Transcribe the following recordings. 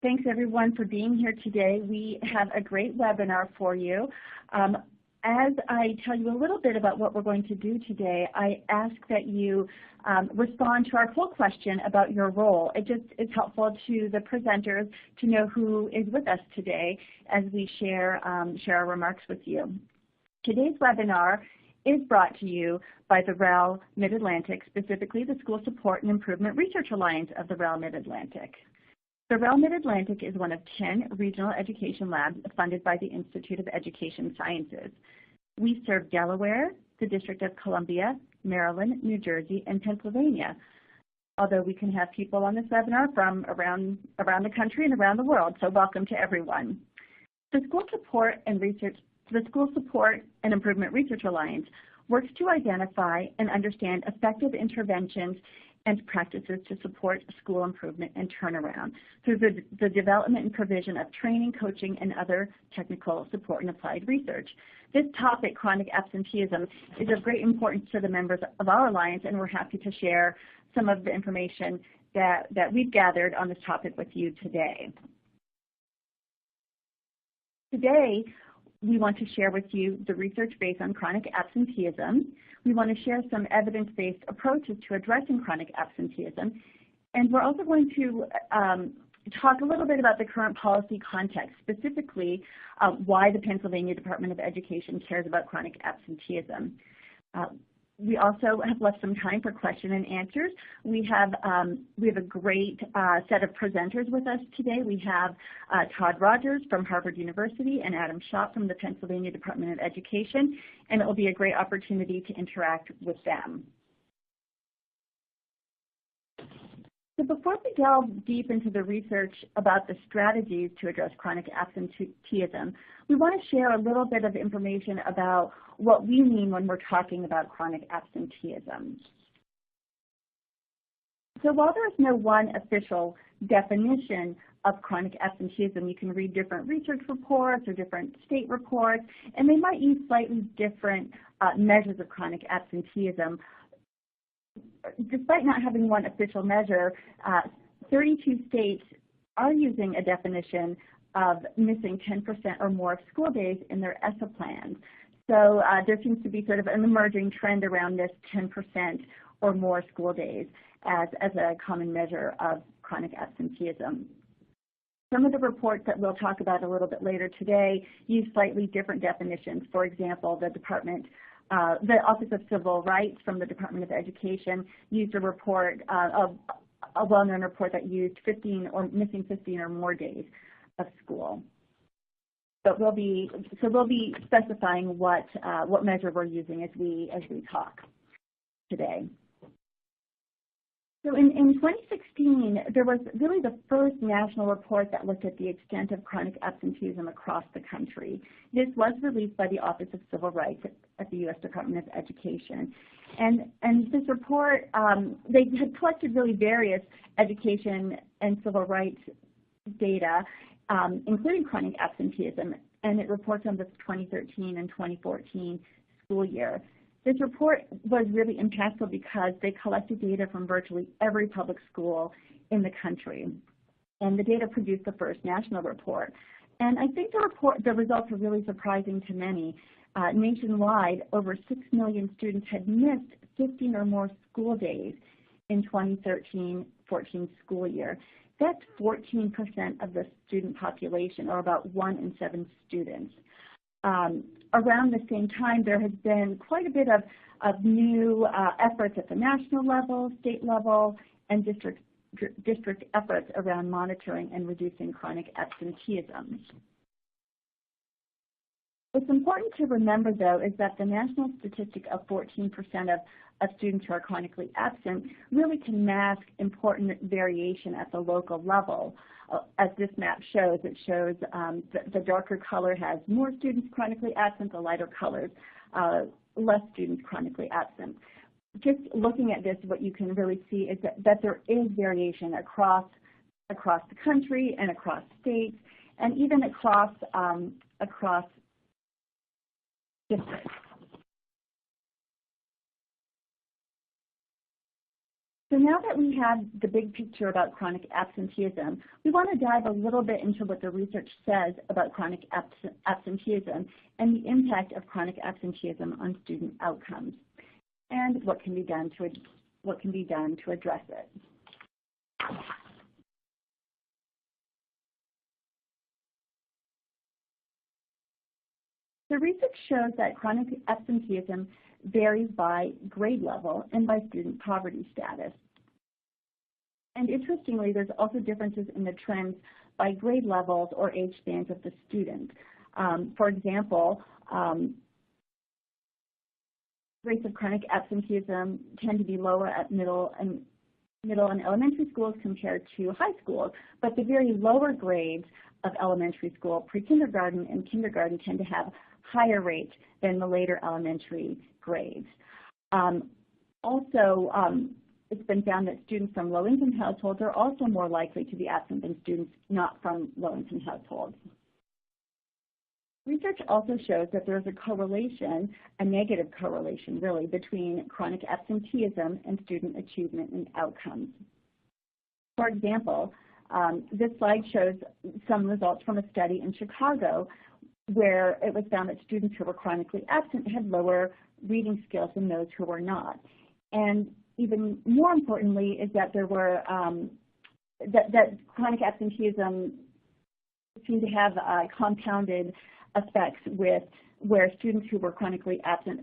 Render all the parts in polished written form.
Thanks everyone for being here today. We have a great webinar for you. As I tell you a little bit about what we're going to do today, I ask that you respond to our poll question about your role. It just is helpful to the presenters to know who is with us today as we share our remarks with you. Today's webinar is brought to you by the REL Mid-Atlantic, specifically the School Support and Improvement Research Alliance of the REL Mid-Atlantic. The REL Mid-Atlantic is one of 10 regional education labs funded by the Institute of Education Sciences. We serve Delaware, the District of Columbia, Maryland, New Jersey, and Pennsylvania, although we can have people on this webinar from around the country and around the world, so welcome to everyone. The School Support and Improvement Research Alliance works to identify and understand effective interventions and practices to support school improvement and turnaround through the development and provision of training, coaching, and other technical support and applied research. This topic, chronic absenteeism, is of great importance to the members of our alliance, and we're happy to share some of the information that we've gathered on this topic with you today. Today, we want to share with you the research based on chronic absenteeism. We want to share some evidence-based approaches to addressing chronic absenteeism. And we're also going to talk a little bit about the current policy context, specifically why the Pennsylvania Department of Education cares about chronic absenteeism. We also have left some time for question and answers. We have a great set of presenters with us today. We have Todd Rogers from Harvard University and Adam Schott from the Pennsylvania Department of Education, and it will be a great opportunity to interact with them. So before we delve deep into the research about the strategies to address chronic absenteeism, we want to share a little bit of information about what we mean when we're talking about chronic absenteeism. So while there is no one official definition of chronic absenteeism, you can read different research reports or different state reports, and they might use slightly different measures of chronic absenteeism. Despite not having one official measure, 32 states are using a definition of missing 10% or more of school days in their ESSA plans. So there seems to be sort of an emerging trend around this 10% or more school days as a common measure of chronic absenteeism. Some of the reports that we'll talk about a little bit later today use slightly different definitions. For example, the Office of Civil Rights from the Department of Education used a report, a well-known report that used missing 15 or more days of school. But we'll be specifying what measure we're using as we talk today. So in 2016, there was really the first national report that looked at the extent of chronic absenteeism across the country. This was released by the Office of Civil Rights at the U.S. Department of Education. And this report, they had collected really various education and civil rights data, including chronic absenteeism, and it reports on the 2013 and 2014 school year. This report was really impactful because they collected data from virtually every public school in the country. And the data produced the first national report. And I think the results are really surprising to many. Nationwide, over 6 million students had missed 15 or more school days in 2013-14 school year. That's 14% of the student population, or about 1 in 7 students. Around the same time, there has been quite a bit of new efforts at the national level, state level, and district efforts around monitoring and reducing chronic absenteeism. What's important to remember, though, is that the national statistic of 14% of students who are chronically absent really can mask important variation at the local level. As this map shows, it shows the darker color has more students chronically absent, the lighter colors less students chronically absent. Just looking at this, what you can really see is that there is variation across the country and across states, and even across districts. So So now that we have the big picture about chronic absenteeism, we want to dive a little bit into what the research says about chronic absenteeism and the impact of chronic absenteeism on student outcomes, and what can be done to address it. The research shows that chronic absenteeism varies by grade level and by student poverty status. And interestingly, there's also differences in the trends by grade levels or age spans of the student. For example, rates of chronic absenteeism tend to be lower at middle and elementary schools compared to high schools, but the very lower grades of elementary school, pre-kindergarten and kindergarten, tend to have higher rates than the later elementary grades. It's been found that students from low-income households are also more likely to be absent than students not from low-income households. Research also shows that there's a correlation, a negative correlation really, between chronic absenteeism and student achievement and outcomes. For example, this slide shows some results from a study in Chicago where it was found that students who were chronically absent had lower reading skills than those who were not. And even more importantly is that there were that chronic absenteeism seemed to have compounded effects with where students who were chronically absent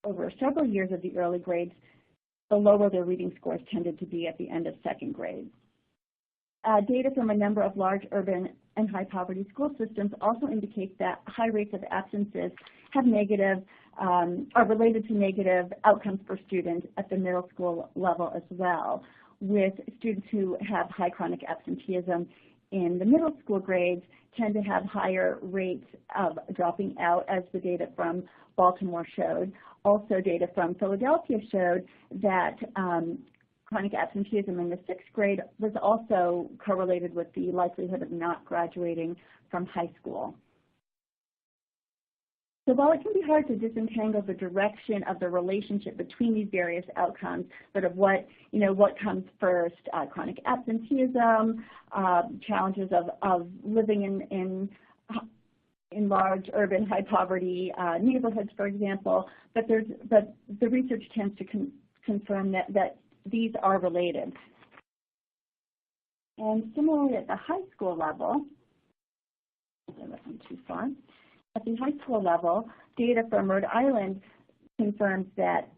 over several years of the early grades, the lower their reading scores tended to be at the end of second grade. Data from a number of large urban and high poverty school systems also indicate that high rates of absences have are related to negative outcomes for students at the middle school level as well, with students who have high chronic absenteeism in the middle school grades tend to have higher rates of dropping out, as the data from Baltimore showed. Also, data from Philadelphia showed that chronic absenteeism in the sixth grade was also correlated with the likelihood of not graduating from high school. So while it can be hard to disentangle the direction of the relationship between these various outcomes, sort of what comes first, chronic absenteeism, challenges of living in large urban high poverty neighborhoods, for example, but the research tends to confirm that these are related. And similarly at the high school level, too far. At the high school level, data from Rhode Island confirms that,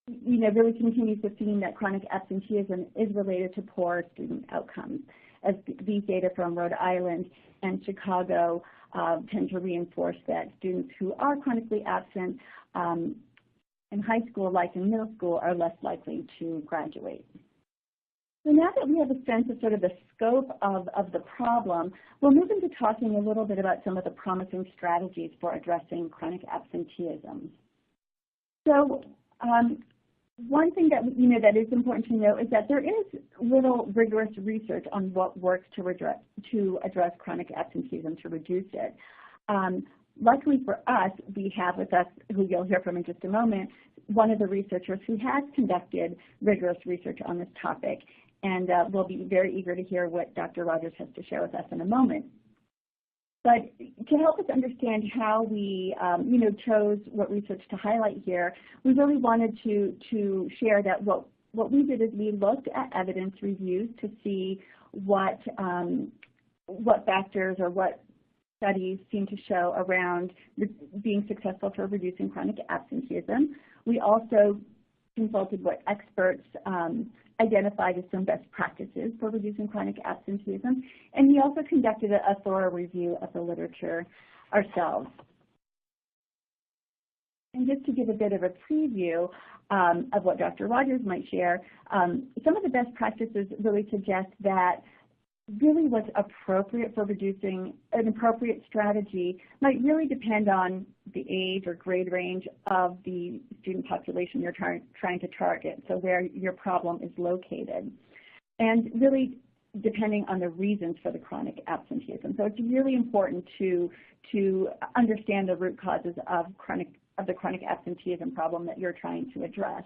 really continues the theme that chronic absenteeism is related to poor student outcomes, as these data from Rhode Island and Chicago tend to reinforce that students who are chronically absent in high school, like in middle school, are less likely to graduate. So now that we have a sense of sort of the scope of the problem, we'll move into talking a little bit about some of the promising strategies for addressing chronic absenteeism. So one thing that that is important to know is that there is little rigorous research on what works to address chronic absenteeism, to reduce it. Luckily for us, we have with us, who you'll hear from in just a moment, one of the researchers who has conducted rigorous research on this topic, and we'll be very eager to hear what Dr. Rogers has to share with us in a moment. But to help us understand how we, chose what research to highlight here, we really wanted to share that what we did is we looked at evidence reviews to see what factors or what studies seem to show around being successful for reducing chronic absenteeism. We also consulted what experts identified as some best practices for reducing chronic absenteeism, and we also conducted a thorough review of the literature ourselves. And just to give a bit of a preview of what Dr. Rogers might share, some of the best practices really suggest that really what's appropriate for reducing an appropriate strategy might really depend on the age or grade range of the student population you're trying to target, so where your problem is located, and really depending on the reasons for the chronic absenteeism. So it's really important to understand the root causes of the chronic absenteeism problem that you're trying to address.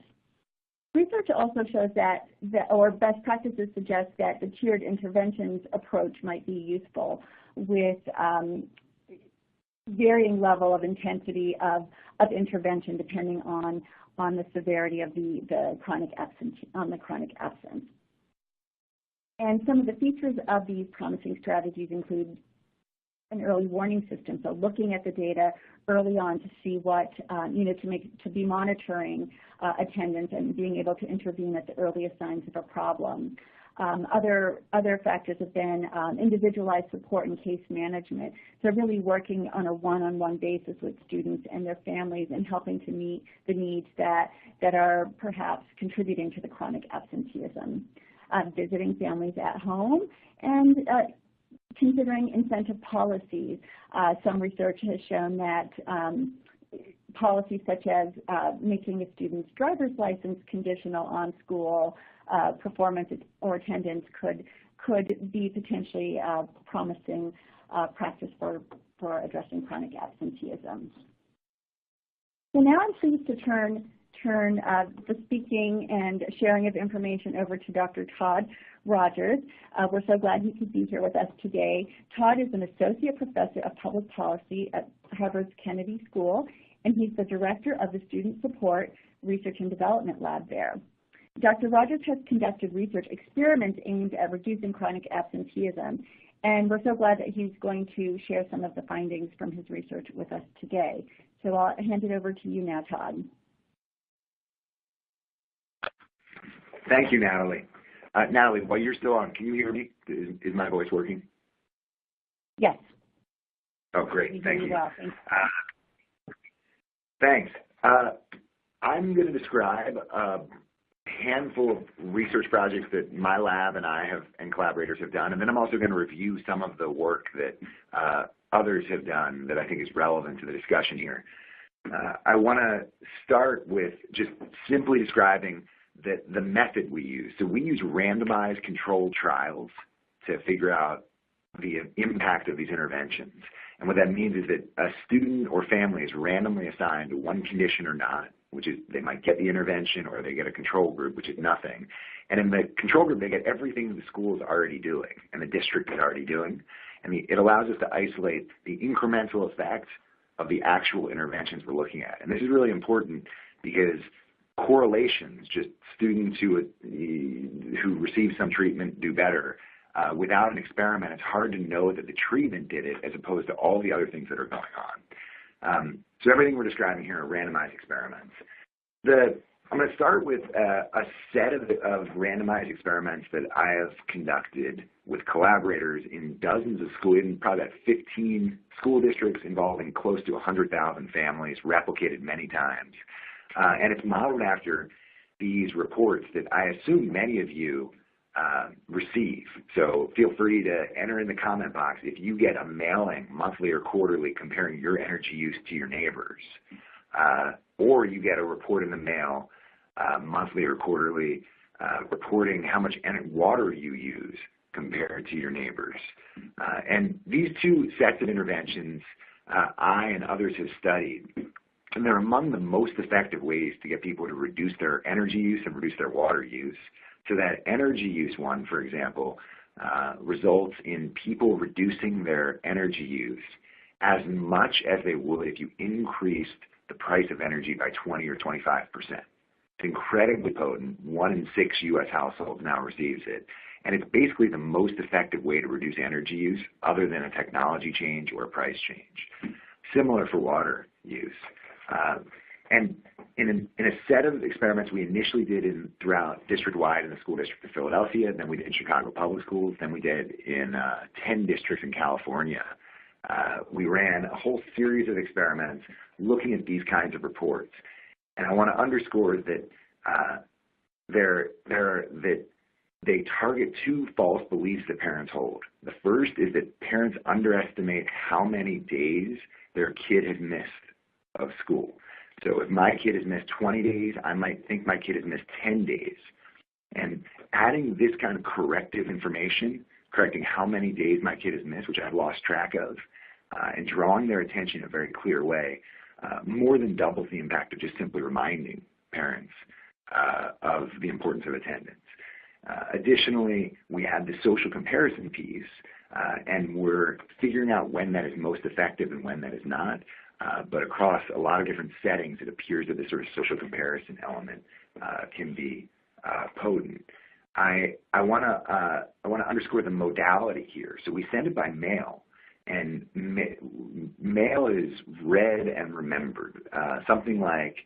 Research also shows that, or best practices suggest that the tiered interventions approach might be useful with varying level of intensity of intervention depending on the severity of the chronic absence. And some of the features of these promising strategies include an early warning system, so looking at the data early on to see what, to be monitoring attendance and being able to intervene at the earliest signs of a problem. Other factors have been individualized support and case management, so really working on a one-on-one basis with students and their families and helping to meet the needs that are perhaps contributing to the chronic absenteeism. Visiting families at home and considering incentive policies. Some research has shown that policies such as making a student's driver's license conditional on school performance or attendance could be potentially promising practice for addressing chronic absenteeism. So now I'm pleased to turn the speaking and sharing of information over to Dr. Todd Rogers. We're so glad he could be here with us today. Todd is an associate professor of public policy at Harvard's Kennedy School, and he's the director of the Student Support Research and Development Lab there. Dr. Rogers has conducted research experiments aimed at reducing chronic absenteeism, and we're so glad that he's going to share some of the findings from his research with us today. So I'll hand it over to you now, Todd. Thank you, Natalie. Natalie, while you're still on, can you hear me? Is my voice working? Yes. Oh, great. Thank you. Well, thanks. I'm going to describe a handful of research projects that my lab and I and collaborators have done, and then I'm also going to review some of the work that others have done that I think is relevant to the discussion here. I want to start with just simply describing the method we use. So we use randomized controlled trials to figure out the impact of these interventions. And what that means is that a student or family is randomly assigned to one condition or not, which is they might get the intervention or they get a control group, which is nothing. And in the control group, they get everything the school is already doing and the district is already doing. And it allows us to isolate the incremental effects of the actual interventions we're looking at. And this is really important because correlations, just students who receive some treatment do better. Without an experiment, it's hard to know that the treatment did it as opposed to all the other things that are going on. So everything we're describing here are randomized experiments. I'm going to start with a set of randomized experiments that I have conducted with collaborators in dozens of schools, in probably about 15 school districts involving close to 100,000 families, replicated many times. And it's modeled after these reports that I assume many of you receive. So feel free to enter in the comment box if you get a mailing monthly or quarterly comparing your energy use to your neighbors, or you get a report in the mail monthly or quarterly reporting how much water you use compared to your neighbors. And these two sets of interventions I and others have studied. And they're among the most effective ways to get people to reduce their energy use and reduce their water use. So that energy use one, for example, results in people reducing their energy use as much as they would if you increased the price of energy by 20 or 25%. It's incredibly potent. 1 in 6 U.S. households now receives it. And it's basically the most effective way to reduce energy use other than a technology change or a price change. Similar for water use. And in a set of experiments we initially did throughout district-wide in the school district of Philadelphia, then we did in Chicago Public Schools, then we did in 10 districts in California. We ran a whole series of experiments looking at these kinds of reports. And I want to underscore that they target two false beliefs that parents hold. The first is that parents underestimate how many days their kid has missed of school. So if my kid has missed 20 days, I might think my kid has missed 10 days. And adding this kind of corrective information, correcting how many days my kid has missed, which I've lost track of, and drawing their attention in a very clear way, more than doubles the impact of just simply reminding parents. of the importance of attendance. Additionally, we have the social comparison piece, and we're figuring out when that is most effective and when that is not. But across a lot of different settings, it appears that this sort of social comparison element can be potent. I want to underscore the modality here. So we send it by mail, and mail is read and remembered. Something like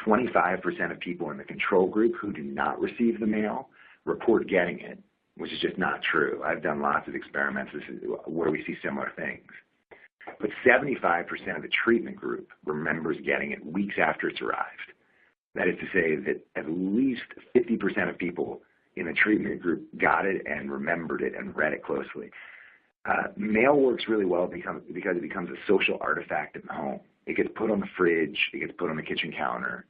25% of people in the control group who do not receive the mail report getting it, which is just not true. I've done lots of experiments where we see similar things. But 75% of the treatment group remembers getting it weeks after it's arrived. That is to say that at least 50% of people in the treatment group got it and remembered it and read it closely. Mail works really well because it becomes a social artifact in the home. It gets put on the fridge, it gets put on the kitchen counter,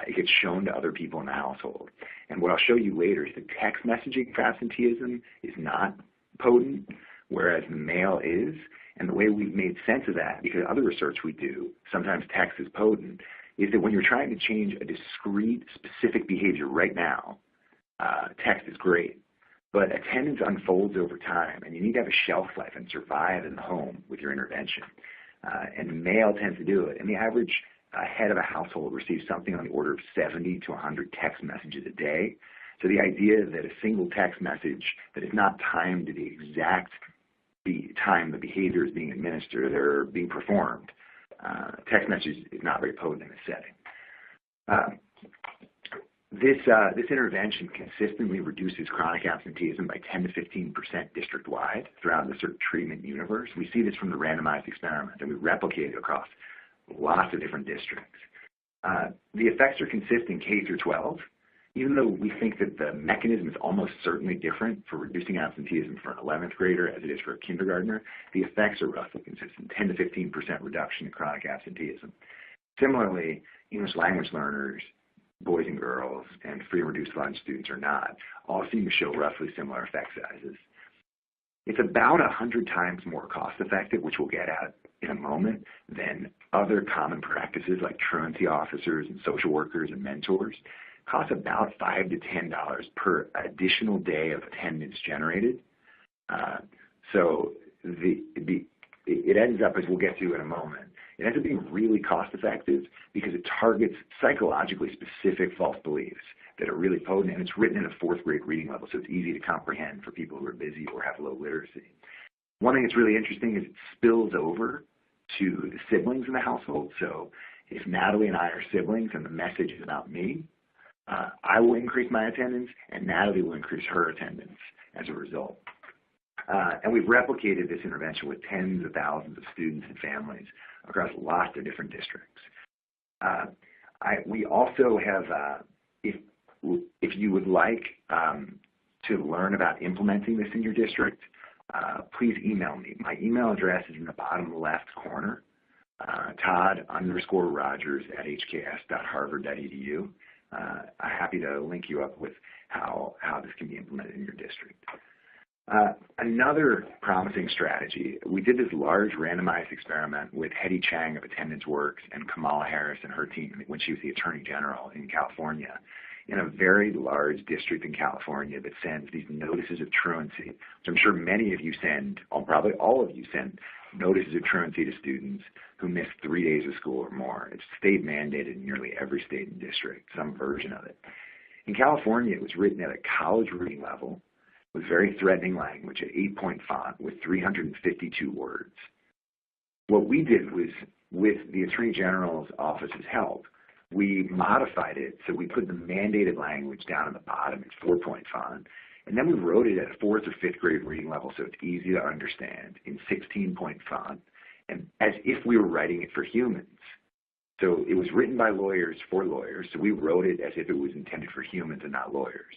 it gets shown to other people in the household. And what I'll show you later is that text messaging for absenteeism is not potent, whereas the mail is. And the way we've made sense of that, because other research we do, sometimes text is potent, is that when you're trying to change a discrete, specific behavior right now, text is great. But attendance unfolds over time, and you need to have a shelf life and survive in the home with your intervention. And mail tends to do it. And the average head of a household receives something on the order of 70 to 100 text messages a day. So the idea that a single text message that is not timed to the exact time the behavior is being administered or being performed, text message is not very potent in this setting. This intervention consistently reduces chronic absenteeism by 10 to 15% district-wide throughout the sort of treatment universe. We see this from the randomized experiment, and we replicate it across lots of different districts. The effects are consistent K through 12, even though we think that the mechanism is almost certainly different for reducing absenteeism for an 11th grader as it is for a kindergartner. The effects are roughly consistent, 10 to 15% reduction in chronic absenteeism. Similarly, English language learners, boys and girls, and free and reduced lunch students or not, all seem to show roughly similar effect sizes. It's about 100 times more cost-effective, which we'll get at in a moment, than other common practices like truancy officers and social workers and mentors. It costs about $5 to $10 per additional day of attendance generated. So it ends up, as we'll get to in a moment, it ends up being really cost-effective because it targets psychologically specific false beliefs that are really potent, and it's written in a 4th grade reading level, so it's easy to comprehend for people who are busy or have low literacy. One thing that's really interesting is it spills over to the siblings in the household. So if Natalie and I are siblings and the message is about me, I will increase my attendance, and Natalie will increase her attendance as a result. And we've replicated this intervention with tens of thousands of students and families across lots of different districts. We also have, if you would like to learn about implementing this in your district, please email me. My email address is in the bottom left corner, Todd_Rogers@hks.harvard.edu. I'm happy to link you up with how this can be implemented in your district. Another promising strategy, we did this large randomized experiment with Hetty Chang of Attendance Works and Kamala Harris and her team when she was the Attorney General in California, in a very large district in California that sends these notices of truancy, which I'm sure many of you send, probably all of you send notices of truancy to students who miss 3 days of school or more. It's state mandated in nearly every state and district, some version of it. In California, it was written at a college reading level with very threatening language at 8-point font with 352 words. What we did was, with the Attorney General's office's help, we modified it so we put the mandated language down at the bottom in 4-point font, and then we wrote it at a 4th or 5th grade reading level so it's easy to understand in 16-point font, and as if we were writing it for humans. So it was written by lawyers for lawyers, so we wrote it as if it was intended for humans and not lawyers.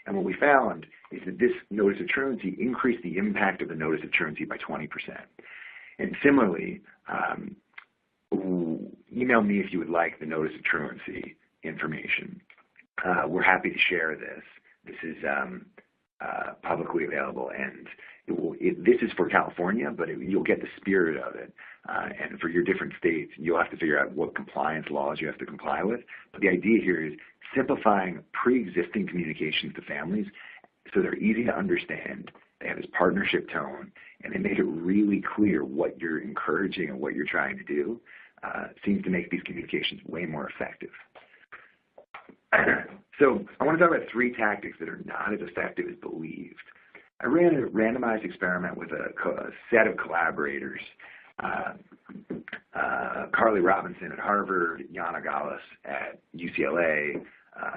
And what we found is that this notice of truancy increased the impact of the notice of truancy by 20%. And similarly, email me if you would like the notice of truancy information. We're happy to share this. This is publicly available, and this is for California, but you'll get the spirit of it. And for your different states, you'll have to figure out what compliance laws you have to comply with. But the idea here is simplifying pre-existing communications to families so they're easy to understand, they have this partnership tone, and they make it really clear what you're encouraging and what you're trying to do. Seems to make these communications way more effective. So I want to talk about 3 tactics that are not as effective as believed. I ran a randomized experiment with a set of collaborators, Carly Robinson at Harvard, Yana Gallus at UCLA,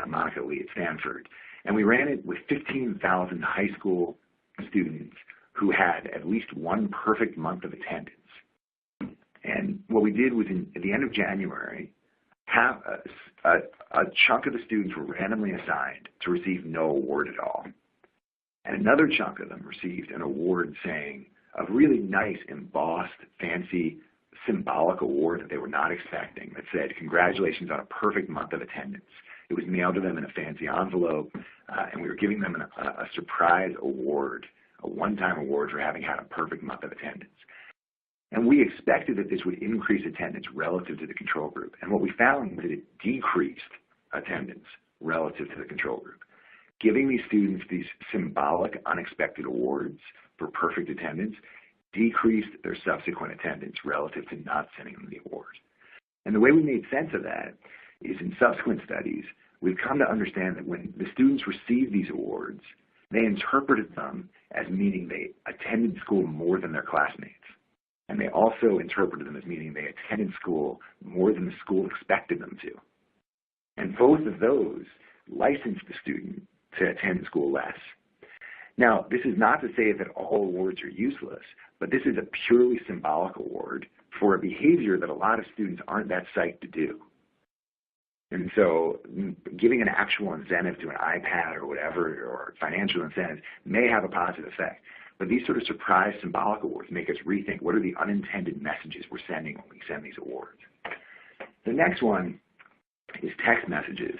Monica Lee at Stanford. And we ran it with 15,000 high school students who had at least one perfect month of attendance. And what we did was at the end of January, a chunk of the students were randomly assigned to receive no award at all. And another chunk of them received an award saying a really nice, embossed, fancy, symbolic award that they were not expecting that said, "Congratulations on a perfect month of attendance." It was mailed to them in a fancy envelope, and we were giving them a surprise award, a one-time award for having had a perfect month of attendance. And we expected that this would increase attendance relative to the control group. And what we found was that it decreased attendance relative to the control group. Giving these students these symbolic, unexpected awards for perfect attendance decreased their subsequent attendance relative to not sending them the award. And the way we made sense of that is in subsequent studies, we've come to understand that when the students received these awards, they interpreted them as meaning they attended school more than their classmates. And they also interpreted them as meaning they attended school more than the school expected them to. And both of those licensed the student to attend school less. Now, this is not to say that all awards are useless, but this is a purely symbolic award for a behavior that a lot of students aren't that psyched to do. And so giving an actual incentive to an iPad or whatever, or financial incentives, may have a positive effect. But these sort of surprise symbolic awards make us rethink what are the unintended messages we're sending when we send these awards. The next one is text messages.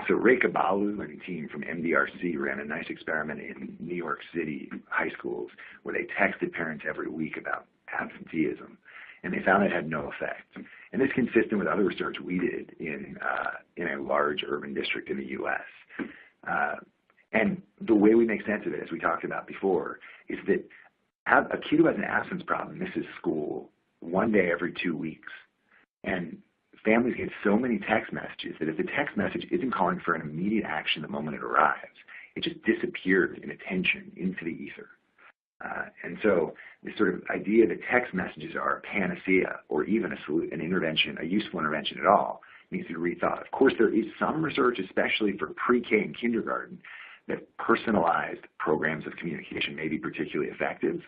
So Rekha Balu and a team from MDRC ran a nice experiment in New York City high schools where they texted parents every week about absenteeism, and they found it had no effect. And this is consistent with other research we did in a large urban district in the U.S. And the way we make sense of it, as we talked about before, is that a kid who has an absence problem misses school one day every 2 weeks. And families get so many text messages that if the text message isn't calling for an immediate action the moment it arrives, it just disappears in attention into the ether. And so this sort of idea that text messages are a panacea or even an intervention, a useful intervention at all, needs to be rethought. Of course, there is some research, especially for pre-K and kindergarten, that personalized programs of communication may be particularly effective,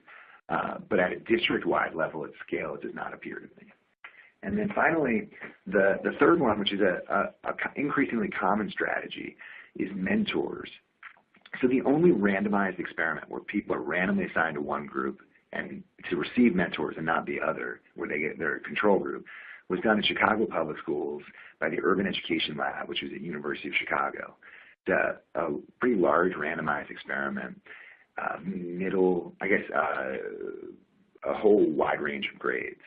but at a district-wide level at scale, it does not appear to be. And then finally, the third one, which is a increasingly common strategy, is mentors. So the only randomized experiment where people are randomly assigned to one group and to receive mentors and not the other, where they get their control group, was done in Chicago Public Schools by the Urban Education Lab, which was at University of Chicago. It's a pretty large randomized experiment, a whole wide range of grades.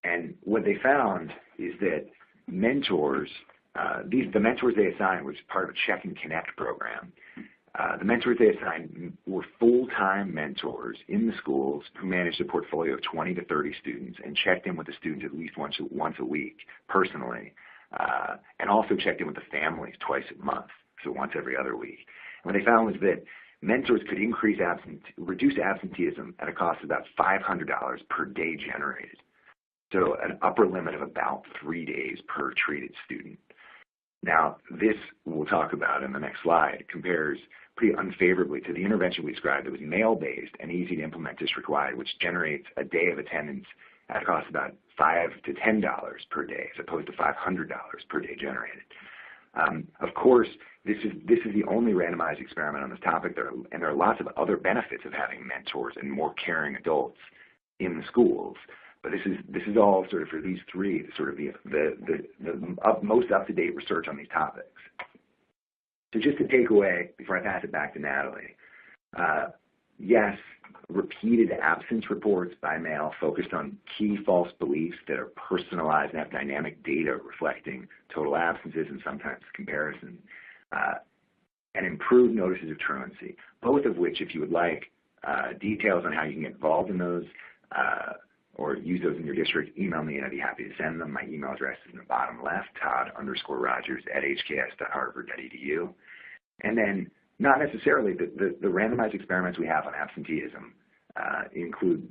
And what they found is that mentors, the mentors they assigned was part of a Check and Connect program. The mentors they assigned were full-time mentors in the schools who managed a portfolio of 20 to 30 students and checked in with the students at least once a week personally, and also checked in with the families twice a month, so once every other week. And what they found was that mentors could reduce absenteeism at a cost of about $500 per day generated. So an upper limit of about 3 days per treated student. Now, this we'll talk about in the next slide compares pretty unfavorably to the intervention we described that was mail-based and easy to implement district-wide, which generates a day of attendance at a cost of about $5 to $10 per day, as opposed to $500 per day generated. Of course, this is the only randomized experiment on this topic, and there are lots of other benefits of having mentors and more caring adults in the schools. But this is all sort of for these three, sort of the most up-to-date research on these topics. So just to take away, before I pass it back to Natalie, Yes, repeated absence reports by mail focused on key false beliefs that are personalized and have dynamic data reflecting total absences and sometimes comparison, and improved notices of truancy, both of which, if you would like details on how you can get involved in those or use those in your district, email me and I'd be happy to send them. My email address is in the bottom left, todd_rogers@hks.harvard.edu. And then not necessarily the randomized experiments we have on absenteeism include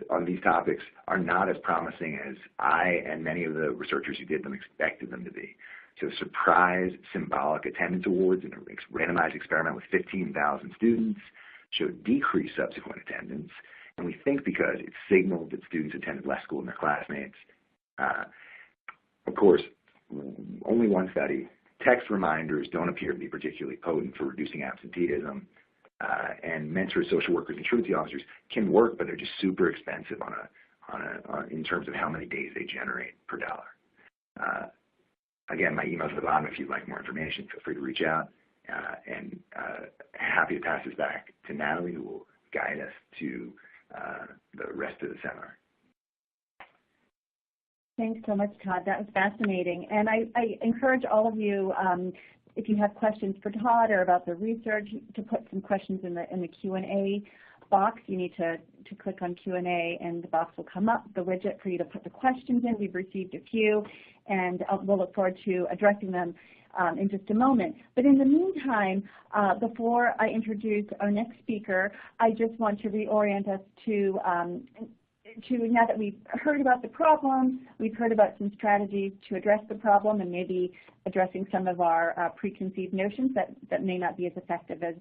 on these topics are not as promising as I and many of the researchers who did them expected them to be. So surprise symbolic attendance awards in a randomized experiment with 15,000 students showed decreased subsequent attendance. And we think because it signaled that students attended less school than their classmates. Of course, only one study. Text reminders don't appear to be particularly potent for reducing absenteeism. And mentor social workers and truancy officers can work, but they're just super expensive in terms of how many days they generate per dollar. Again, my email's at the bottom. If you'd like more information, feel free to reach out. And happy to pass this back to Natalie, who will guide us to the rest of the seminar. Thanks so much, Todd. That was fascinating. And I encourage all of you, if you have questions for Todd or about the research, to put some questions in the Q&A box. You need to click on Q&A, and the box will come up, the widget for you to put the questions in. We've received a few, and we'll look forward to addressing them in just a moment. But in the meantime, before I introduce our next speaker, I just want to reorient us to now that we've heard about the problem, we've heard about some strategies to address the problem and maybe addressing some of our preconceived notions that may not be as effective as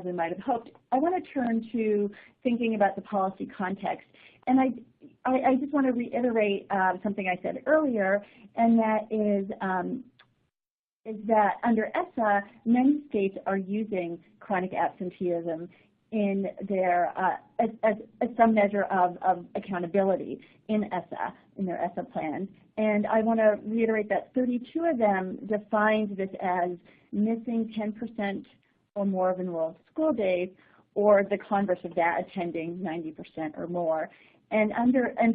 we might have hoped. I want to turn to thinking about the policy context. And I just want to reiterate something I said earlier, and that is that under ESSA, many states are using chronic absenteeism in their as some measure of accountability in ESSA, in their ESSA plans. And I want to reiterate that 32 of them defined this as missing 10% or more of enrolled school days, or the converse of that, attending 90% or more. And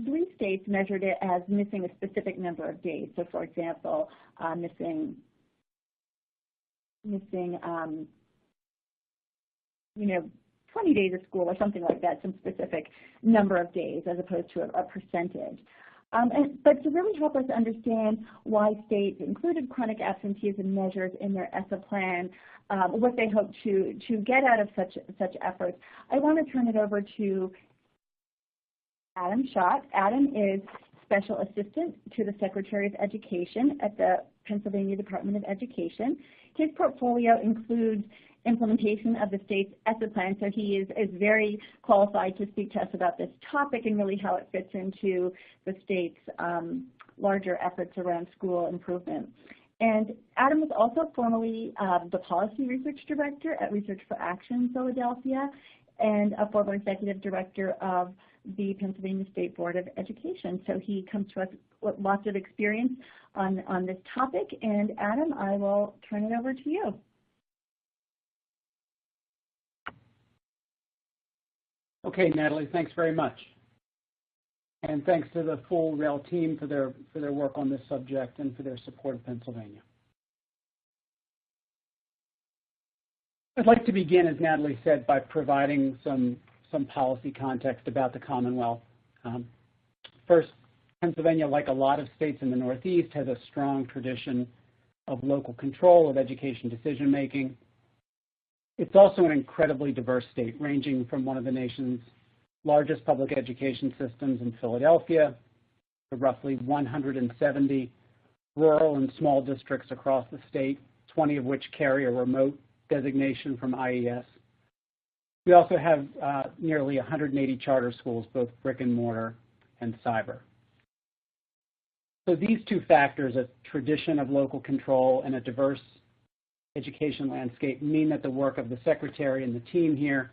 3 states measured it as missing a specific number of days. So, for example, missing 20 days of school or something like that, some specific number of days as opposed to a percentage. But to really help us understand why states included chronic absenteeism measures in their ESSA plan, what they hope to get out of such efforts, I want to turn it over to Adam Schott. Adam is Special Assistant to the Secretary of Education at the Pennsylvania Department of Education. His portfolio includes implementation of the state's ESSA plan, so he is very qualified to speak to us about this topic and really how it fits into the state's larger efforts around school improvement. And Adam was also formerly the Policy Research Director at Research for Action Philadelphia and a former Executive Director of the Pennsylvania State Board of Education. So he comes to us with lots of experience on this topic. And Adam, I will turn it over to you. Okay, Natalie, thanks very much. And thanks to the full REL team for their work on this subject and for their support of Pennsylvania. I'd like to begin, as Natalie said, by providing some policy context about the Commonwealth. First, Pennsylvania, like a lot of states in the Northeast, has a strong tradition of local control of education decision-making. It's also an incredibly diverse state, ranging from one of the nation's largest public education systems in Philadelphia to roughly 170 rural and small districts across the state, 20 of which carry a remote designation from IES. We also have nearly 180 charter schools, both brick and mortar and cyber. So these two factors, a tradition of local control and a diverse education landscape, mean that the work of the Secretary and the team here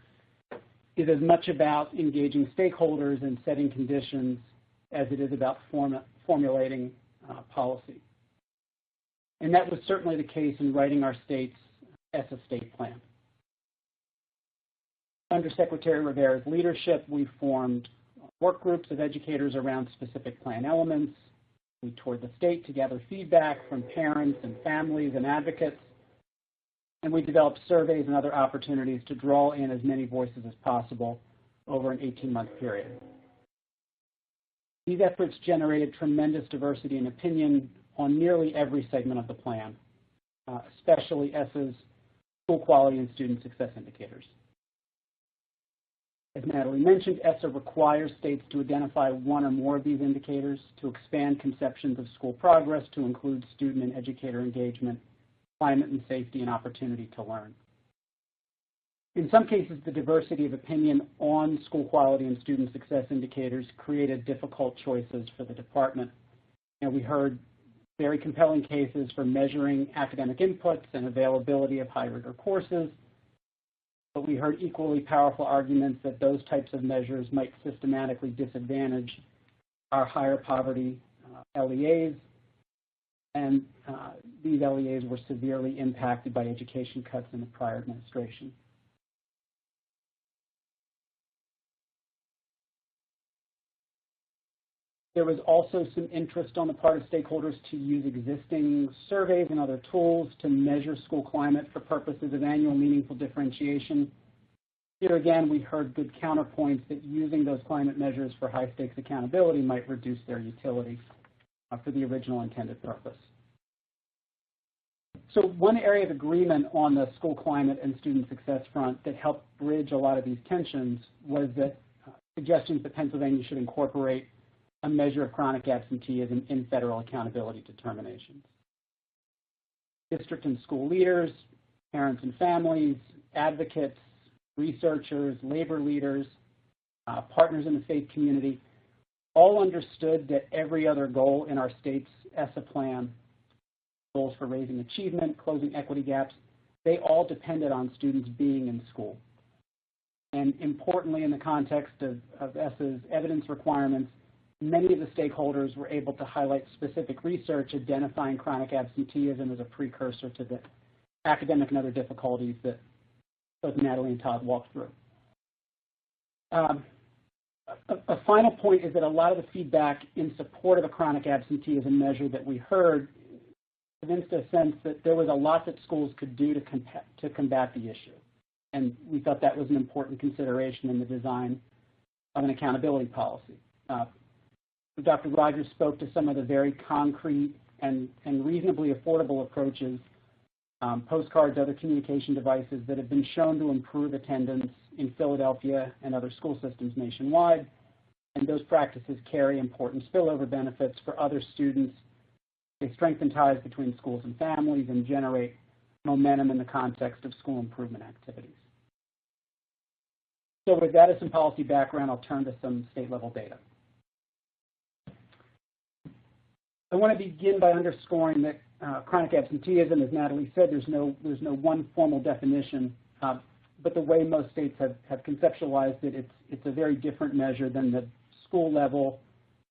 is as much about engaging stakeholders and setting conditions as it is about formulating policy. And that was certainly the case in writing our state's ESSA state plan. Under Secretary Rivera's leadership, we formed work groups of educators around specific plan elements. We toured the state to gather feedback from parents and families and advocates. And we developed surveys and other opportunities to draw in as many voices as possible over an 18-month period. These efforts generated tremendous diversity in opinion on nearly every segment of the plan, especially ESSA's school quality and student success indicators. As Natalie mentioned, ESSA requires states to identify one or more of these indicators to expand conceptions of school progress to include student and educator engagement, climate and safety, and opportunity to learn. In some cases, the diversity of opinion on school quality and student success indicators created difficult choices for the department. And we heard very compelling cases for measuring academic inputs and availability of high-rigor courses, but we heard equally powerful arguments that those types of measures might systematically disadvantage our higher poverty LEAs, and these LEAs were severely impacted by education cuts in the prior administration. There was also some interest on the part of stakeholders to use existing surveys and other tools to measure school climate for purposes of annual meaningful differentiation. Here again, we heard good counterpoints that using those climate measures for high-stakes accountability might reduce their utility for the original intended purpose. So one area of agreement on the school climate and student success front that helped bridge a lot of these tensions was that suggestions that Pennsylvania should incorporate a measure of chronic absenteeism in federal accountability determinations. District and school leaders, parents and families, advocates, researchers, labor leaders, partners in the faith community, all understood that every other goal in our state's ESSA plan, goals for raising achievement, closing equity gaps, they all depended on students being in school. And importantly, in the context of ESSA's evidence requirements, many of the stakeholders were able to highlight specific research identifying chronic absenteeism as a precursor to the academic and other difficulties that both Natalie and Todd walked through. A final point is that a lot of the feedback in support of a chronic absenteeism measure that we heard evinced a sense that there was a lot that schools could do to combat the issue. And we thought that was an important consideration in the design of an accountability policy. Dr. Rogers spoke to some of the very concrete and reasonably affordable approaches, postcards, other communication devices that have been shown to improve attendance in Philadelphia and other school systems nationwide. And those practices carry important spillover benefits for other students. They strengthen ties between schools and families and generate momentum in the context of school improvement activities. So with that as some policy background, I'll turn to some state-level data. I want to begin by underscoring that chronic absenteeism, as Natalie said, there's no one formal definition, but the way most states have conceptualized it, it's a very different measure than the school level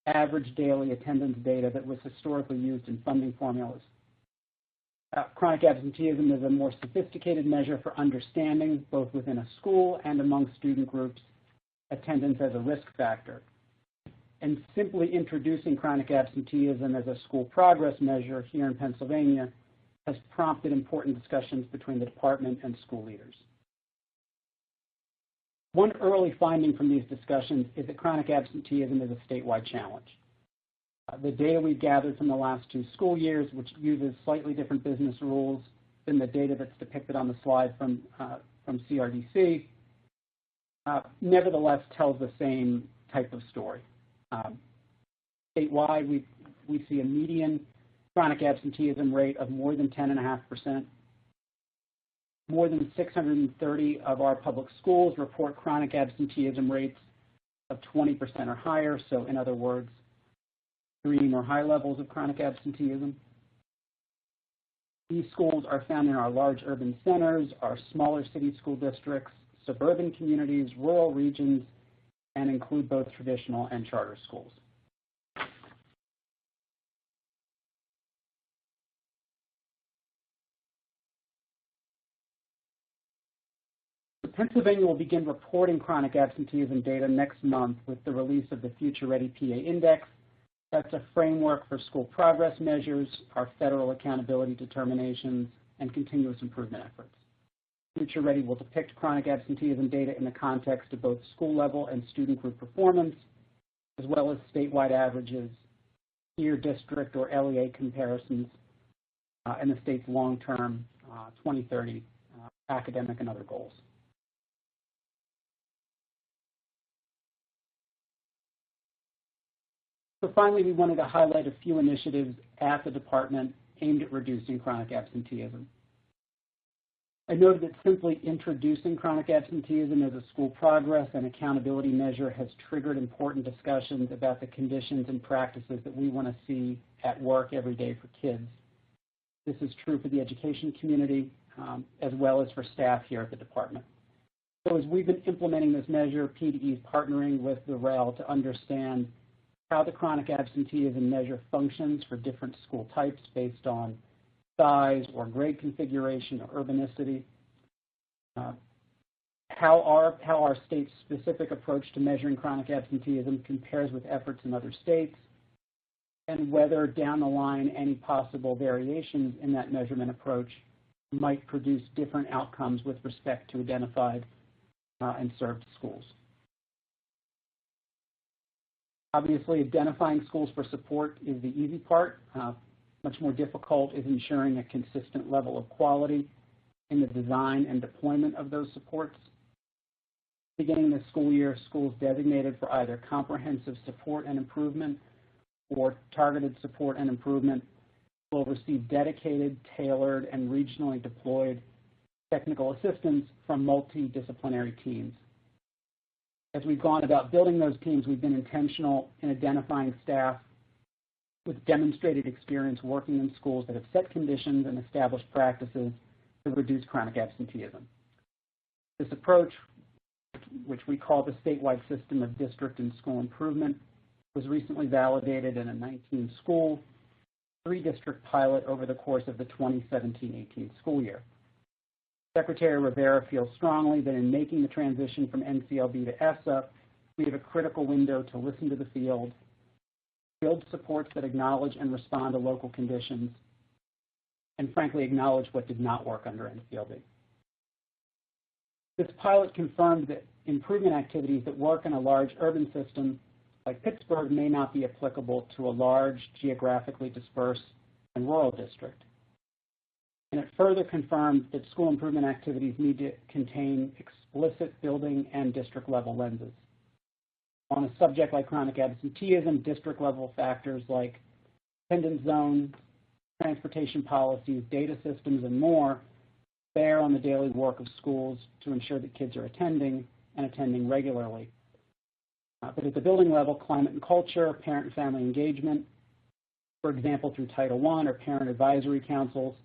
average daily attendance data that was historically used in funding formulas. Chronic absenteeism is a more sophisticated measure for understanding, both within a school and among student groups, attendance as a risk factor. And simply introducing chronic absenteeism as a school progress measure here in Pennsylvania has prompted important discussions between the department and school leaders. One early finding from these discussions is that chronic absenteeism is a statewide challenge. The data we've gathered from the last 2 school years, which uses slightly different business rules than the data that's depicted on the slide from CRDC, nevertheless tells the same type of story. Statewide, we see a median chronic absenteeism rate of more than 10.5%. More than 630 of our public schools report chronic absenteeism rates of 20% or higher, so in other words, extreme or high levels of chronic absenteeism. These schools are found in our large urban centers, our smaller city school districts, suburban communities, rural regions, and include both traditional and charter schools. Pennsylvania will begin reporting chronic absenteeism data next month with the release of the Future Ready PA Index. That's a framework for school progress measures, our federal accountability determinations, and continuous improvement efforts. Future Ready will depict chronic absenteeism data in the context of both school level and student group performance, as well as statewide averages, peer district or LEA comparisons, and the state's long-term 2030 academic and other goals. So finally, we wanted to highlight a few initiatives at the department aimed at reducing chronic absenteeism. I noted that simply introducing chronic absenteeism as a school progress and accountability measure has triggered important discussions about the conditions and practices that we want to see at work every day for kids. This is true for the education community as well as for staff here at the department. So as we've been implementing this measure, PDE is partnering with the REL to understand how the chronic absenteeism measure functions for different school types based on size or grade configuration or urbanicity, how our state's specific approach to measuring chronic absenteeism compares with efforts in other states, and whether down the line any possible variations in that measurement approach might produce different outcomes with respect to identified and served schools. Obviously, identifying schools for support is the easy part. Much more difficult is ensuring a consistent level of quality in the design and deployment of those supports. Beginning this school year, schools designated for either comprehensive support and improvement or targeted support and improvement will receive dedicated, tailored, and regionally deployed technical assistance from multidisciplinary teams. As we've gone about building those teams, we've been intentional in identifying staff with demonstrated experience working in schools that have set conditions and established practices to reduce chronic absenteeism. This approach, which we call the statewide system of district and school improvement, was recently validated in a 19-school, 3-district pilot over the course of the 2017-18 school year. Secretary Rivera feels strongly that in making the transition from NCLB to ESSA, we have a critical window to listen to the field, build supports that acknowledge and respond to local conditions, and frankly acknowledge what did not work under NCLB. This pilot confirmed that improvement activities that work in a large urban system like Pittsburgh may not be applicable to a large, geographically dispersed and rural district. And it further confirmed that school improvement activities need to contain explicit building and district level lenses. On a subject like chronic absenteeism, district level factors like attendance zones, transportation policies, data systems, and more bear on the daily work of schools to ensure that kids are attending and attending regularly. But at the building level, climate and culture, parent and family engagement, for example, through Title I or parent advisory councils,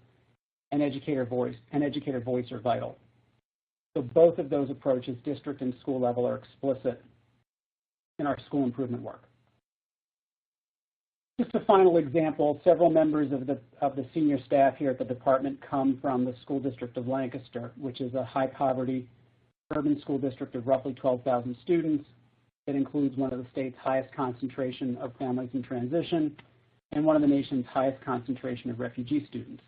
and educator voice are vital. So both of those approaches, district and school level, are explicit in our school improvement work. Just a final example, several members of the senior staff here at the department come from the school district of Lancaster, which is a high poverty urban school district of roughly 12,000 students. It includes one of the state's highest concentration of families in transition and one of the nation's highest concentration of refugee students.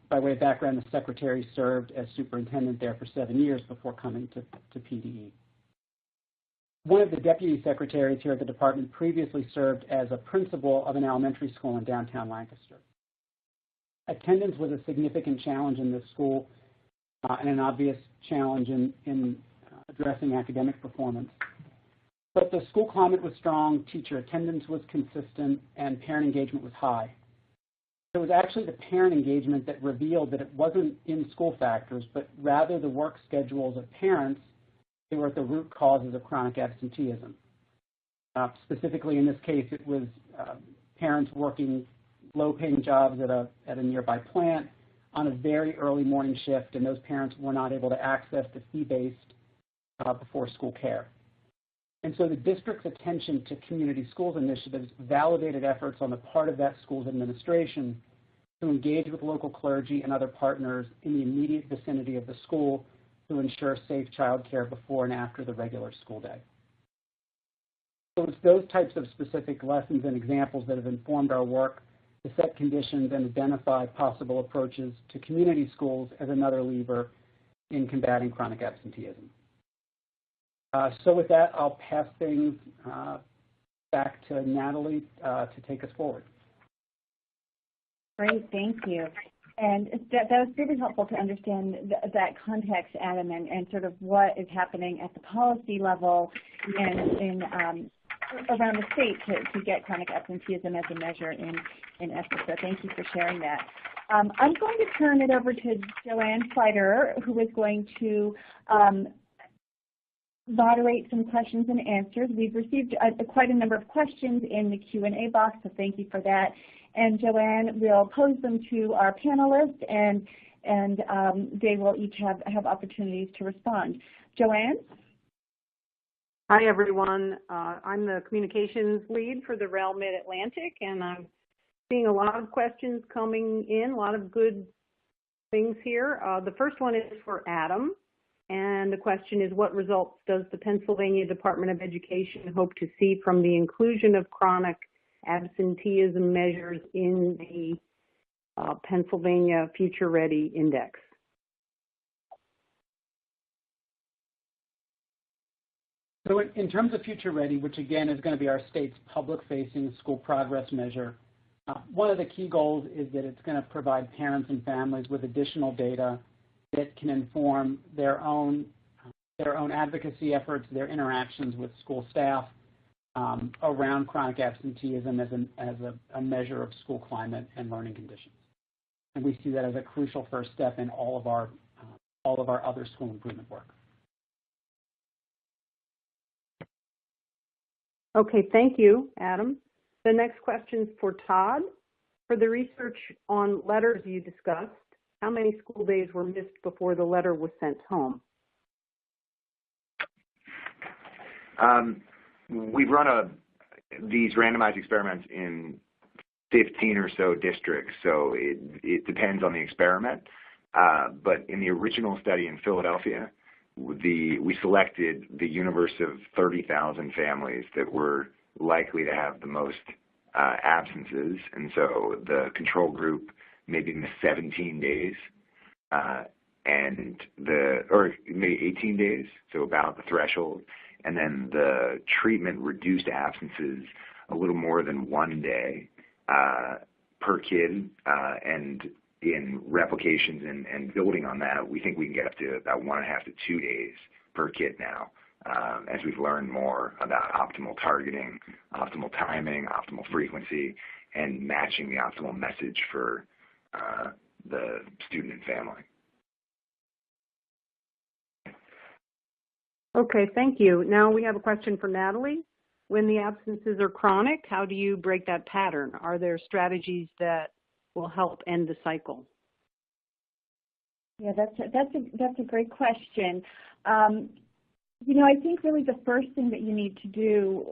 By way of background, the secretary served as superintendent there for 7 years before coming to PDE. One of the deputy secretaries here at the department previously served as a principal of an elementary school in downtown Lancaster. Attendance was a significant challenge in this school and an obvious challenge in addressing academic performance. But the school climate was strong, teacher attendance was consistent, and parent engagement was high. It was actually the parent engagement that revealed that it wasn't in-school factors, but rather the work schedules of parents that were at the root causes of chronic absenteeism. Specifically, in this case, it was parents working low-paying jobs at a nearby plant on a very early morning shift, and those parents were not able to access the fee-based before-school care. And so the district's attention to community schools initiatives validated efforts on the part of that school's administration to engage with local clergy and other partners in the immediate vicinity of the school to ensure safe childcare before and after the regular school day. So it's those types of specific lessons and examples that have informed our work to set conditions and identify possible approaches to community schools as another lever in combating chronic absenteeism. So with that, I'll pass things back to Natalie to take us forward. Great, thank you. And that was really helpful to understand that context, Adam, and sort of what is happening at the policy level and around the state to get chronic absenteeism as a measure in ESSA. So thank you for sharing that. I'm going to turn it over to Joanne Fleider, who is going to moderate some questions and answers. We've received quite a number of questions in the Q&A box, so thank you for that. And Joanne will pose them to our panelists, and they will each have opportunities to respond. Joanne? Hi, everyone. I'm the communications lead for the REL Mid-Atlantic, and I'm seeing a lot of questions coming in, a lot of good things here. The first one is for Adam, and the question is, what results does the Pennsylvania Department of Education hope to see from the inclusion of chronic absenteeism measures in the Pennsylvania Future Ready Index? So in terms of Future Ready, which again is going to be our state's public-facing school progress measure, one of the key goals is that it's going to provide parents and families with additional data that can inform their own advocacy efforts, their interactions with school staff around chronic absenteeism as a measure of school climate and learning conditions. And we see that as a crucial first step in all of our other school improvement work. Okay, thank you, Adam. The next question is for Todd. For the research on letters you discussed, how many school days were missed before the letter was sent home? We've run these randomized experiments in 15 or so districts, so it depends on the experiment. But in the original study in Philadelphia, we selected the universe of 30,000 families that were likely to have the most absences, and so the control group maybe missed 17 days, or maybe 18 days, so about the threshold, and then the treatment reduced absences a little more than 1 day per kid, and in replications and building on that, we think we can get up to about 1.5 to 2 days per kid now, as we've learned more about optimal targeting, optimal timing, optimal frequency, and matching the optimal message for the student and family. Okay, thank you. Now we have a question for Natalie. When the absences are chronic, how do you break that pattern? Are there strategies that will help end the cycle? Yeah, that's a great question. You know, I think really the first thing that you need to do,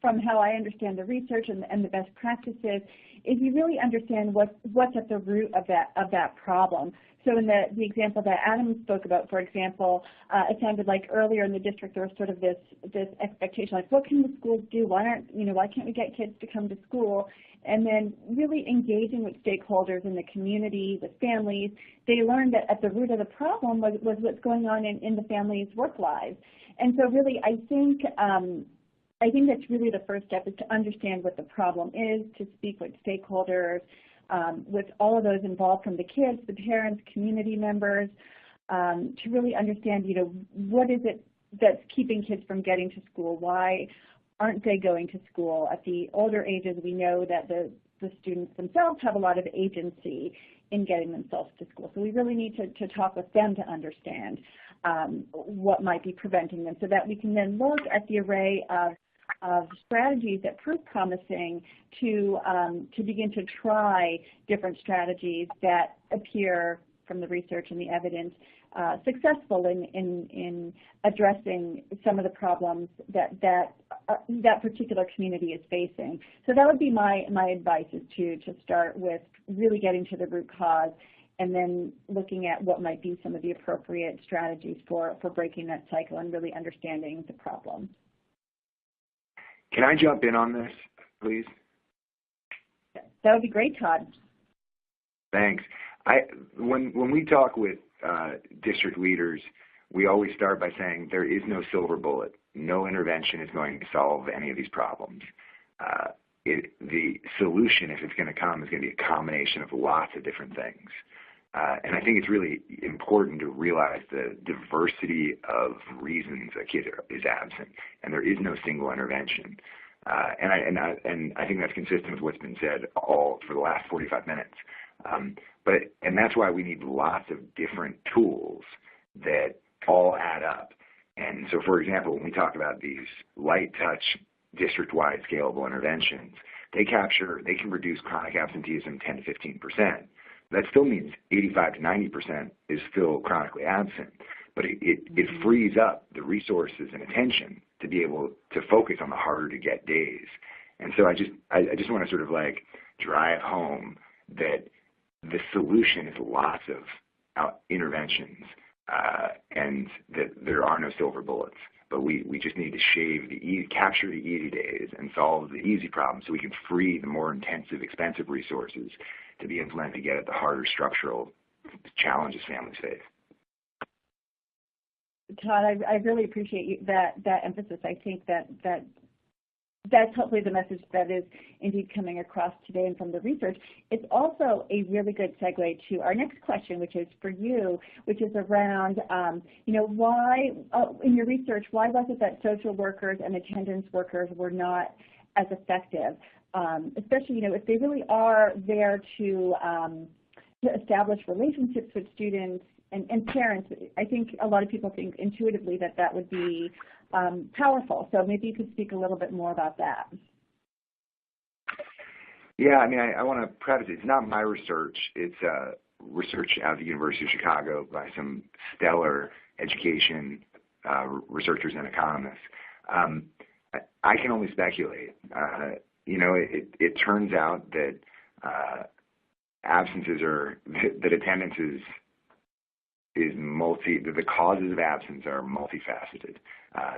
from how I understand the research and the best practices, is you really understand what's at the root of that problem. So in the example that Adam spoke about, for example, it sounded like earlier in the district there was sort of this expectation, like, what can the schools do? Why can't we get kids to come to school? And then really engaging with stakeholders in the community, with families, they learned that at the root of the problem was what's going on in the families' work lives. And so really, I think that's really the first step, is to understand what the problem is, to speak with stakeholders, with all of those involved, from the kids, the parents, community members, to really understand, you know, what is it that's keeping kids from getting to school? Why aren't they going to school? At the older ages, we know that the students themselves have a lot of agency in getting themselves to school. So we really need to talk with them to understand what might be preventing them, so that we can then look at the array of strategies that prove promising to begin to try different strategies that appear from the research and the evidence successful in addressing some of the problems that particular community is facing. So that would be my advice, is to start with really getting to the root cause and then looking at what might be some of the appropriate strategies for breaking that cycle and really understanding the problem. Can I jump in on this, please? That would be great, Todd. Thanks. When we talk with district leaders, we always start by saying there is no silver bullet. No intervention is going to solve any of these problems. The solution, if it's going to come, is going to be a combination of lots of different things. And I think it's really important to realize the diversity of reasons a kid is absent, and there is no single intervention. And I think that's consistent with what's been said all for the last 45 minutes. And that's why we need lots of different tools that all add up. And so, for example, when we talk about these light touch, district-wide scalable interventions, they can reduce chronic absenteeism 10 to 15%. That still means 85 to 90% is still chronically absent, but it frees up the resources and attention to be able to focus on the harder to get days. And so I just want to sort of like drive home that the solution is lots of interventions, and that there are no silver bullets. But we just need to capture the easy days and solve the easy problems so we can free the more intensive, expensive resources to be implemented to get at the harder structural challenges families face. Todd, I really appreciate that emphasis. I think that's hopefully the message that is indeed coming across today and from the research. It's also a really good segue to our next question, which is for you, which is around, why, in your research, why was it that social workers and attendance workers were not as effective, especially, if they really are there to establish relationships with students and parents. I think a lot of people think intuitively that would be powerful. So maybe you could speak a little bit more about that. Yeah, I mean, I want to preface it. It's not my research. It's research out of the University of Chicago by some stellar education researchers and economists. I can only speculate. It turns out that attendance is the causes of absence are multifaceted.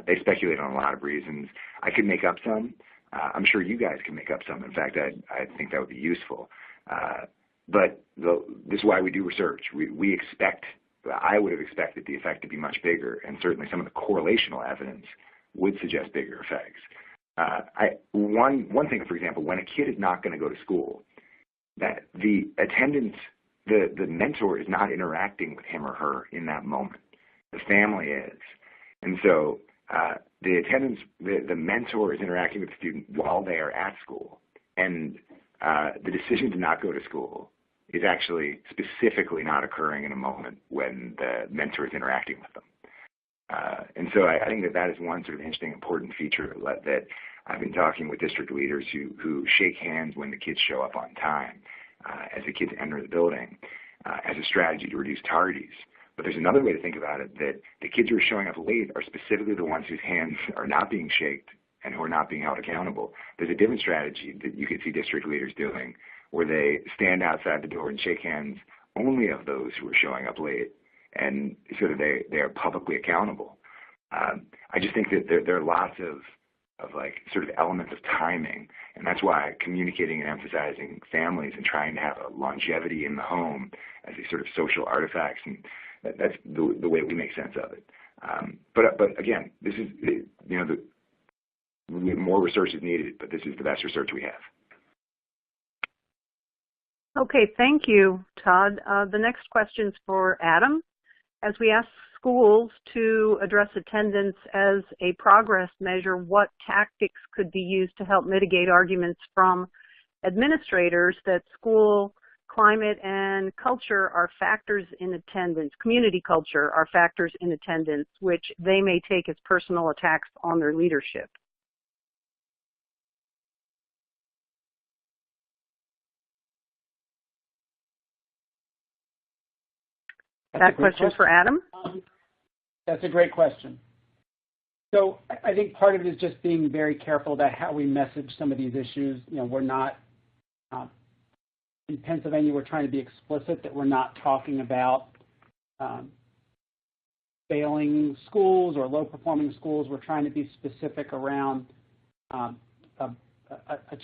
They speculate on a lot of reasons. I could make up some. I'm sure you guys can make up some. In fact, I think that would be useful. But this is why we do research. I would have expected the effect to be much bigger, and certainly some of the correlational evidence would suggest bigger effects. One thing, for example, when a kid is not going to go to school, that the attendance, the mentor is not interacting with him or her in that moment. The family is. And so the mentor is interacting with the student while they are at school. And the decision to not go to school is actually specifically not occurring in a moment when the mentor is interacting with them. And so I think that is one sort of interesting, important feature that I've been talking with district leaders who shake hands when the kids show up on time as the kids enter the building as a strategy to reduce tardies. But there's another way to think about it, that the kids who are showing up late are specifically the ones whose hands are not being shaked and who are not being held accountable. There's a different strategy that you could see district leaders doing where they stand outside the door and shake hands only of those who are showing up late, and so that they are publicly accountable. I just think that there are lots of like sort of elements of timing, and that's why communicating and emphasizing families and trying to have a longevity in the home as these sort of social artifacts, and that's the way we make sense of it. But again, this is more research is needed, but this is the best research we have. Okay, thank you, Todd. The next question is for Adam. As we ask schools to address attendance as a progress measure, what tactics could be used to help mitigate arguments from administrators that school climate and culture are factors in attendance, community culture are factors in attendance, which they may take as personal attacks on their leadership? That question for Adam? That's a great question. So I think part of it is just being very careful about how we message some of these issues. We're not In Pennsylvania, we're trying to be explicit that we're not talking about failing schools or low-performing schools. We're trying to be specific around a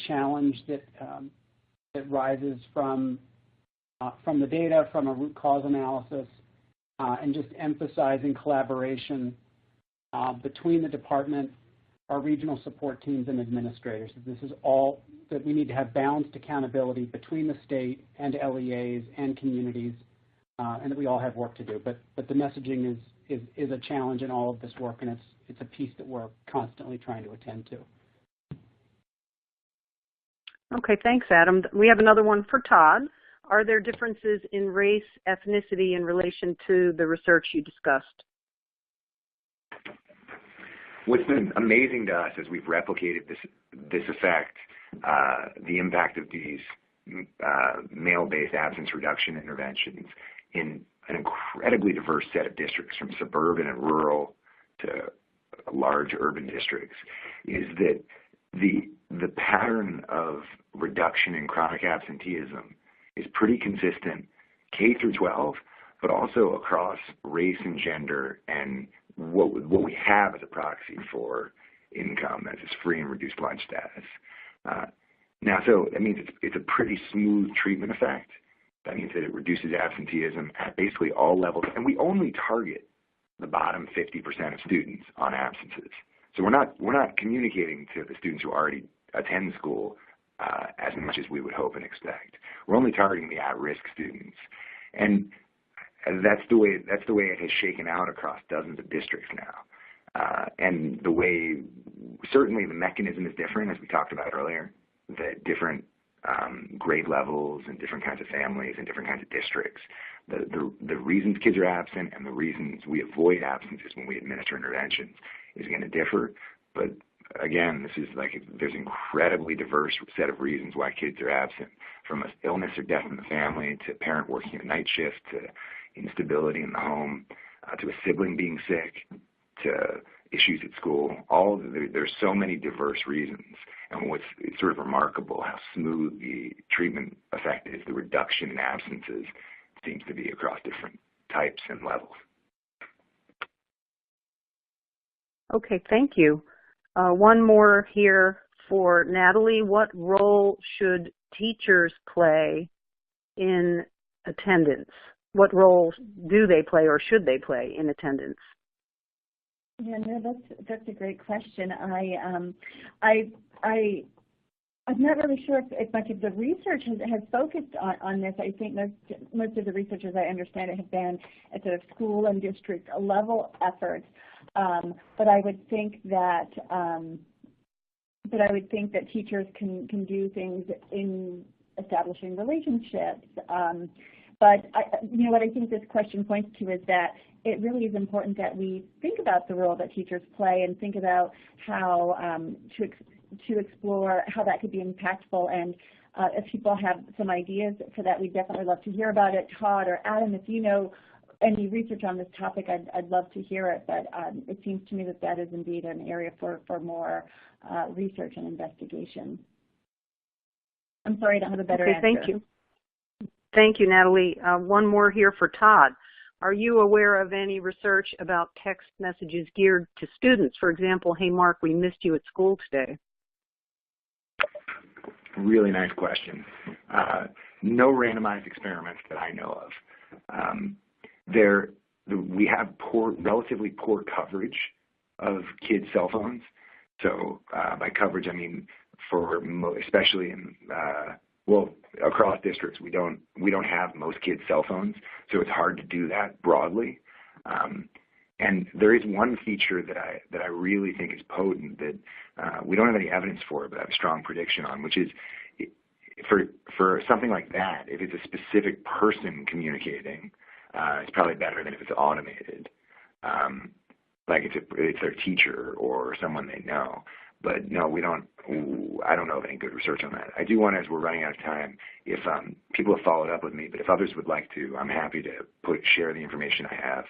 challenge that rises from the data, from a root cause analysis, and just emphasizing collaboration between the department, our regional support teams, and administrators. This is all that we need to have balanced accountability between the state and LEAs and communities, and that we all have work to do. But the messaging is a challenge in all of this work, and it's a piece that we're constantly trying to attend to. Okay, thanks, Adam. We have another one for Todd. Are there differences in race, ethnicity in relation to the research you discussed? What's been amazing to us as we've replicated this effect, the impact of these male-based absence reduction interventions in an incredibly diverse set of districts, from suburban and rural to large urban districts, is that the pattern of reduction in chronic absenteeism is pretty consistent K through 12, but also across race and gender and what we have as a proxy for income, as is free and reduced lunch status. Now, so that means it's a pretty smooth treatment effect. That means that it reduces absenteeism at basically all levels, and we only target the bottom 50% of students on absences. So we're not communicating to the students who already attend school as much as we would hope and expect. We're only targeting the at-risk students, and that's the way it has shaken out across dozens of districts now. And the way, certainly the mechanism is different, as we talked about earlier, that different grade levels and different kinds of families and different kinds of districts, the reasons kids are absent and the reasons we avoid absences when we administer interventions is going to differ. But again, this is like, there's an incredibly diverse set of reasons why kids are absent, from an illness or death in the family, to a parent working a night shift, to instability in the home, to a sibling being sick, to issues at school. There's so many diverse reasons. And it's sort of remarkable how smooth the treatment effect is. The reduction in absences seems to be across different types and levels. Okay, thank you. One more here for Natalie. What role should teachers play in attendance? What role do they play or should they play in attendance? Yeah, no, that's a great question. I'm not really sure if much of the research has focused on this. I think most of the research, as I understand it, have been at sort of school and district level efforts. But I would think that teachers can do things in establishing relationships. But what I think this question points to is that it really is important that we think about the role that teachers play and think about how to explore how that could be impactful. And if people have some ideas for that, we'd definitely love to hear about it. Todd or Adam, if you know any research on this topic, I'd love to hear it. But it seems to me that is indeed an area for more research and investigation. I'm sorry I don't have a better answer. Thank you. Thank you, Natalie. One more here for Todd. Are you aware of any research about text messages geared to students? For example, hey, Mark, we missed you at school today. Really nice question. No randomized experiments that I know of. We have relatively poor coverage of kids' cell phones. So by coverage, I mean especially in across districts, we don't have most kids' cell phones, so it's hard to do that broadly. And there is one feature that I really think is potent that we don't have any evidence for, but I have a strong prediction on, which is for something like that, if it's a specific person communicating, it's probably better than if it's automated, like it's their teacher or someone they know. But no, I don't know of any good research on that. I do want, as we're running out of time, if people have followed up with me, but if others would like to, I'm happy to share the information I have.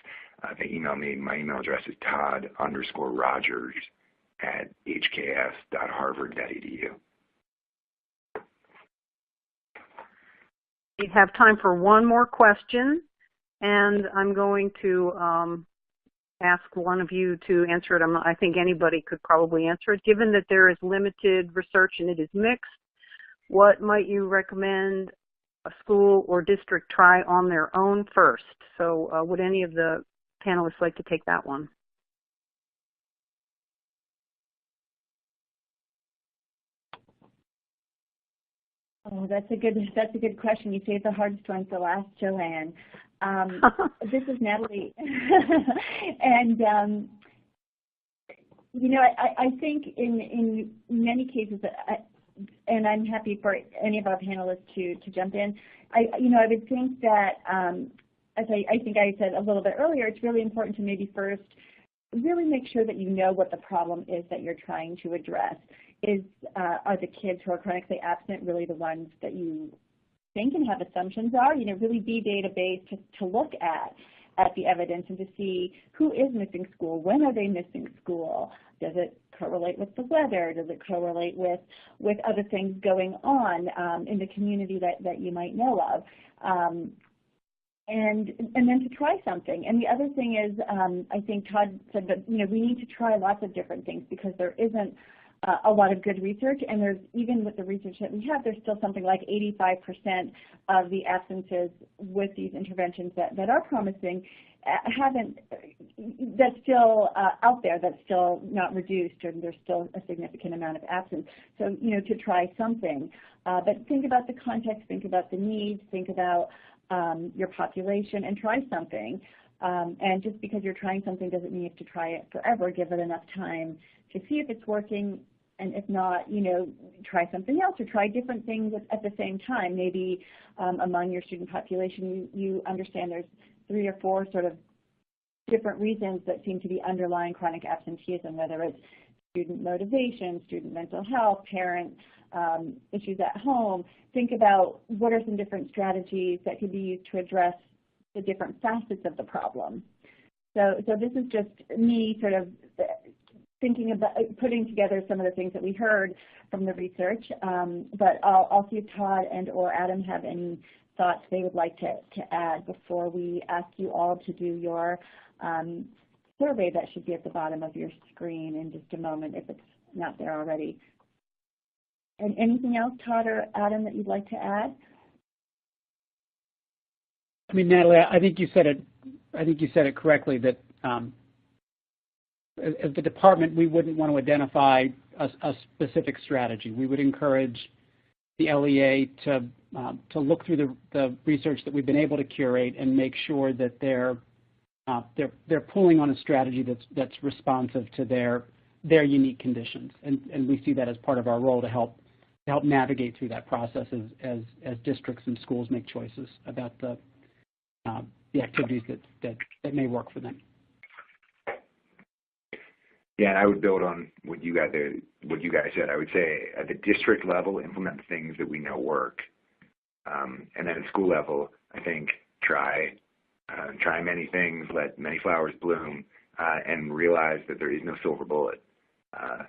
They email me. My email address is todd_rogers@hks.harvard.edu. We have time for one more question, and I'm going to ask one of you to answer it. I think anybody could probably answer it. Given that there is limited research and it is mixed, what might you recommend a school or district try on their own first? So would any of the panelists like to take that one? Oh, that's a good question. You saved the hardest one for last, Joanne. This is Natalie, and you know, I think in many cases, and I'm happy for any of our panelists to jump in. I would think that, as I think I said a little bit earlier, it's really important to maybe first really make sure that you know what the problem is that you're trying to address. Are the kids who are chronically absent really the ones that you think and have assumptions are? You know, really be data-based to look at the evidence and to see who is missing school, when are they missing school, does it correlate with the weather, does it correlate with other things going on in the community that you might know of. And then to try something. And the other thing is, I think Todd said that, you know, we need to try lots of different things because there isn't a lot of good research, and there's, even with the research that we have, there's still something like 85% of the absences with these interventions that are promising that's still out there, that's still not reduced, and there's still a significant amount of absence. So, you know, to try something. But think about the context, think about the needs, think about your population, and try something. And just because you're trying something doesn't mean you have to try it forever. Give it enough time to see if it's working, and if not, you know, try something else or try different things at the same time. Maybe among your student population, you understand there's 3 or 4 sort of different reasons that seem to be underlying chronic absenteeism, whether it's student motivation, student mental health, parent issues at home. Think about what are some different strategies that could be used to address the different facets of the problem. So this is just me sort of thinking about putting together some of the things that we heard from the research, but I'll see if Todd and or Adam have any thoughts they would like to add before we ask you all to do your survey that should be at the bottom of your screen in just a moment if it's not there already. And anything else, Todd or Adam, that you'd like to add? I mean, Natalie, I think you said it correctly that as the department, we wouldn't want to identify a specific strategy. We would encourage the LEA to look through the research that we've been able to curate and make sure that they're pulling on a strategy that's responsive to their unique conditions, and we see that as part of our role to help navigate through that process as districts and schools make choices about the activities that may work for them. Yeah, and I would build on what you guys said. I would say at the district level, implement things that we know work, and then at school level, I think try many things, let many flowers bloom, and realize that there is no silver bullet.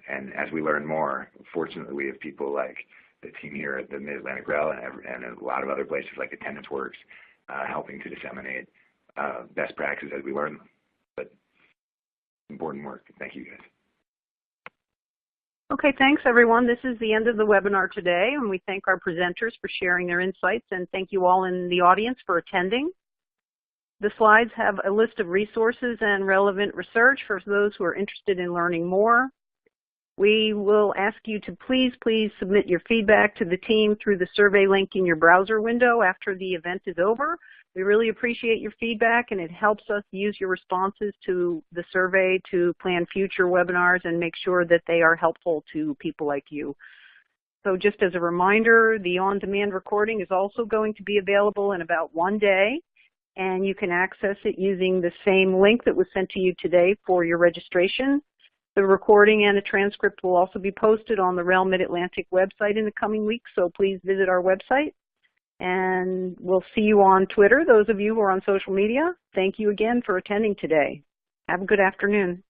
And as we learn more, fortunately, we have people like the team here at the Mid-Atlantic REL and a lot of other places like Attendance Works helping to disseminate best practices as we learn them. But important work. Thank you, guys. Okay, thanks, everyone. This is the end of the webinar today, and we thank our presenters for sharing their insights, and thank you all in the audience for attending. The slides have a list of resources and relevant research for those who are interested in learning more. We will ask you to please submit your feedback to the team through the survey link in your browser window after the event is over. We really appreciate your feedback, and it helps us use your responses to the survey to plan future webinars and make sure that they are helpful to people like you. So just as a reminder, the on-demand recording is also going to be available in about 1 day, and you can access it using the same link that was sent to you today for your registration. The recording and a transcript will also be posted on the REL Mid-Atlantic website in the coming weeks, so please visit our website. And we'll see you on Twitter, those of you who are on social media. Thank you again for attending today. Have a good afternoon.